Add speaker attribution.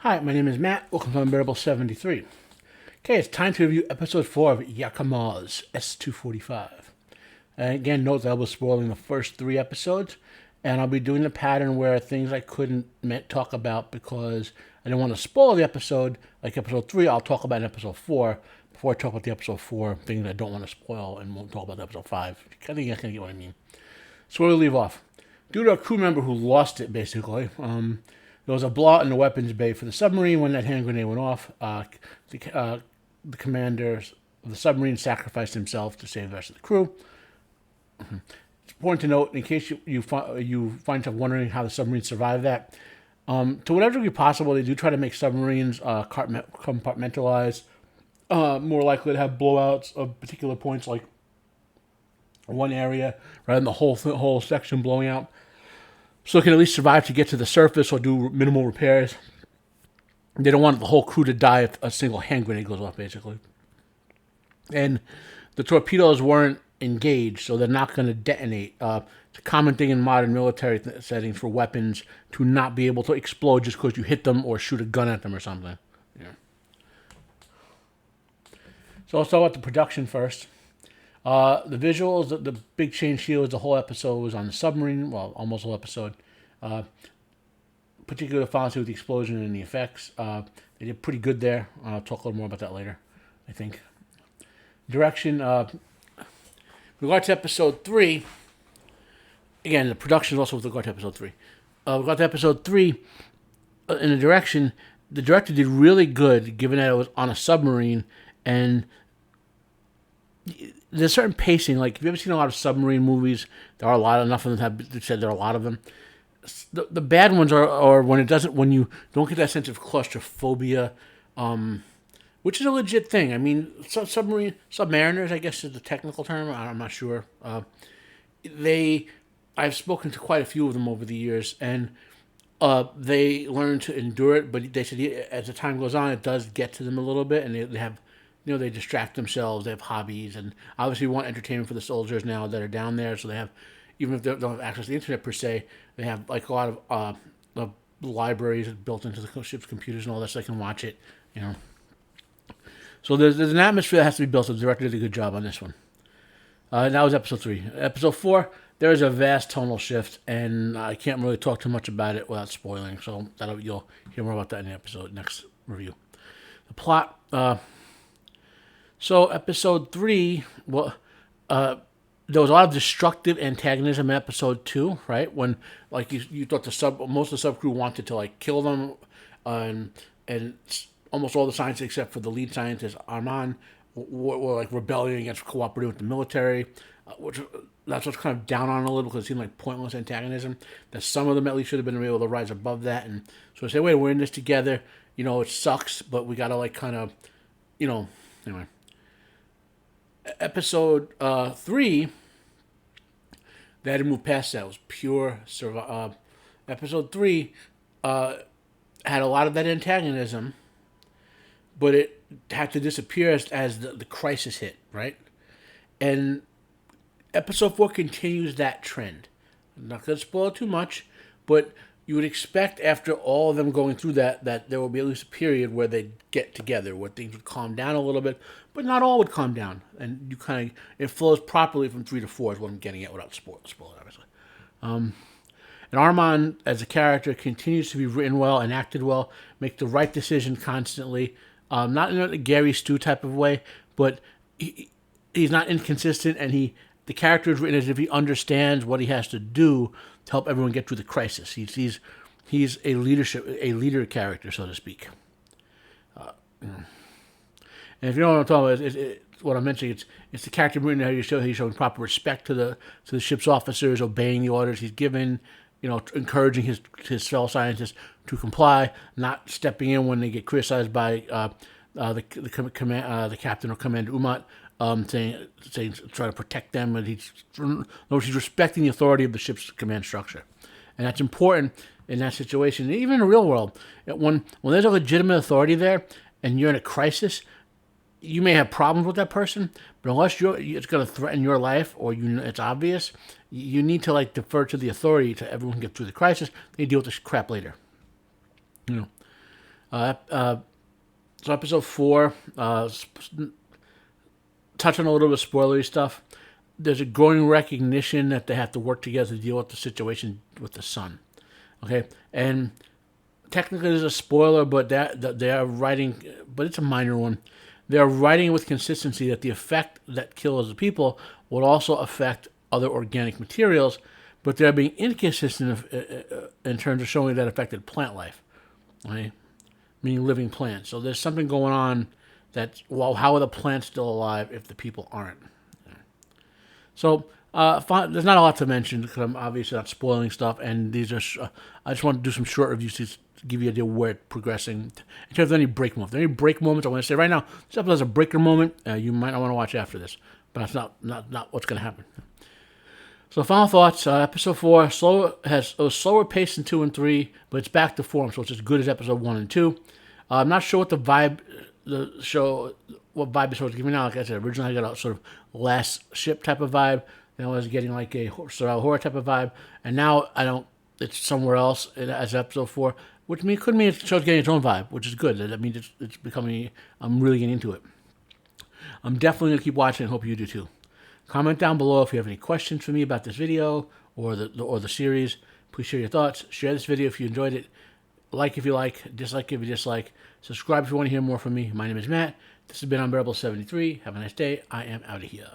Speaker 1: Hi, my name is Matt. Welcome to Unbearable73. Okay, it's time to review episode 4 of Yakamoz, S245. And again, note that I was spoiling the first 3 episodes, and I'll be doing the pattern where things I couldn't talk about because I didn't want to spoil the episode, like episode 3, I'll talk about in episode 4 before I talk about the episode 4 things I don't want to spoil and won't talk about episode 5. I think you guys can get what I mean. So where do we leave off? Due to a crew member who lost it, basically, there was a blowout in the weapons bay for the submarine when that hand grenade went off. The commander of the submarine sacrificed himself to save the rest of the crew. It's important to note, in case you find yourself wondering how the submarines survived that, to whatever degree possible, they do try to make submarines compartmentalized, more likely to have blowouts of particular points, like one area rather than the whole section blowing out. So it can at least survive to get to the surface or do minimal repairs. They don't want the whole crew to die if a single hand grenade goes off, basically. And the torpedoes weren't engaged, so they're not going to detonate. It's a common thing in modern military settings for weapons to not be able to explode just because you hit them or shoot a gun at them or something. Yeah. So let's talk about the production first. The visuals, the big chain shields, the whole episode was on the submarine. Well, almost the whole episode. Particularly following with the explosion and the effects. They did pretty good there. I'll talk a little more about that later, I think. Direction. With regard to episode 3, again, the production is also with regard to episode 3. With regard to episode 3, in the direction, the director did really good, given that it was on a submarine, and there's a certain pacing. Like, if you've ever seen a lot of submarine movies, there are a lot. Enough of them have said there are a lot of them. The bad ones are when you don't get that sense of claustrophobia, which is a legit thing. I mean, submariners, I guess is the technical term. I'm not sure. I've spoken to quite a few of them over the years, and they learn to endure it. But they said as the time goes on, it does get to them a little bit, and they have. They distract themselves. They have hobbies, and obviously want entertainment for the soldiers now that are down there. So they have, even if they don't have access to the internet per se, they have like a lot of libraries built into the ship's computers and all that, so they can watch it. So there's an atmosphere that has to be built. So the director did a good job on this one. That was episode 3. Episode 4, there is a vast tonal shift, and I can't really talk too much about it without spoiling. So you'll hear more about that in the next review. The plot. So episode 3, there was a lot of destructive antagonism in episode 2, right? When like you thought most of the subcrew wanted to like kill them, and almost all the scientists except for the lead scientist Armand were like rebelling against cooperating with the military, which that's what's kind of down on a little because it seemed like pointless antagonism. That some of them at least should have been able to rise above that, and so I say, wait, we're in this together. It sucks, but we gotta like kind of, anyway. Episode 3, they had to move past that. It was pure survival. Episode 3 had a lot of that antagonism, but it had to disappear as the crisis hit, right? And episode 4 continues that trend. I'm not going to spoil it too much, but you would expect after all of them going through that there will be at least a period where they get together, where things would calm down a little bit, but not all would calm down. And it flows properly from 3 to 4 is what I'm getting at without spoiling, obviously. And Armand, as a character, continues to be written well and acted well, make the right decision constantly. Not in a Gary Stu type of way, but he's not inconsistent, and the character is written as if he understands what he has to do to help everyone get through the crisis. He's a leader character, so to speak. And if you know what I'm talking about, what I'm mentioning, it's the character written how he's showing proper respect to the ship's officers, obeying the orders he's given, encouraging his fellow scientists to comply, not stepping in when they get criticized by the captain or Commander Umat, saying try to protect them, and he's respecting the authority of the ship's command structure, and that's important in that situation. Even in the real world, when there's a legitimate authority there, and you're in a crisis, you may have problems with that person, but unless it's going to threaten your life or it's obvious, you need to like defer to the authority to everyone can get through the crisis. They deal with this crap later. So episode 4, touching a little bit of spoilery stuff. There's a growing recognition that they have to work together to deal with the situation with the sun. Okay, and technically there's a spoiler, but they are writing, but it's a minor one. They are writing with consistency that the effect that kills the people will also affect other organic materials, but they're being inconsistent in terms of showing that affected plant life, right? Meaning living plants. So there's something going on that, well, how are the plants still alive if the people aren't? So there's not a lot to mention because I'm obviously not spoiling stuff, and these are. I just want to do some short reviews to give you an idea where it's progressing in terms of any break moments. Any break moments, I want to say right now, this episode has a breaker moment. You might not want to watch after this, but that's not what's going to happen. So final thoughts. Episode 4 has a slower pace than 2 and 3, but it's back to form, so it's as good as episode 1 and 2. I'm not sure what what vibe the show is giving now. Like I said, originally I got a sort of Last Ship type of vibe. Then I was getting like a survival horror type of vibe, and now I don't. It's somewhere else as episode 4, which could mean the show's getting its own vibe, which is good. That means it's becoming. I'm really getting into it. I'm definitely gonna keep watching, and hope you do too. Comment down below if you have any questions for me about this video or the series. Please share your thoughts. Share this video if you enjoyed it. Like if you like. Dislike if you dislike. Subscribe if you want to hear more from me. My name is Matt. This has been Unbearable73. Have a nice day. I am out of here.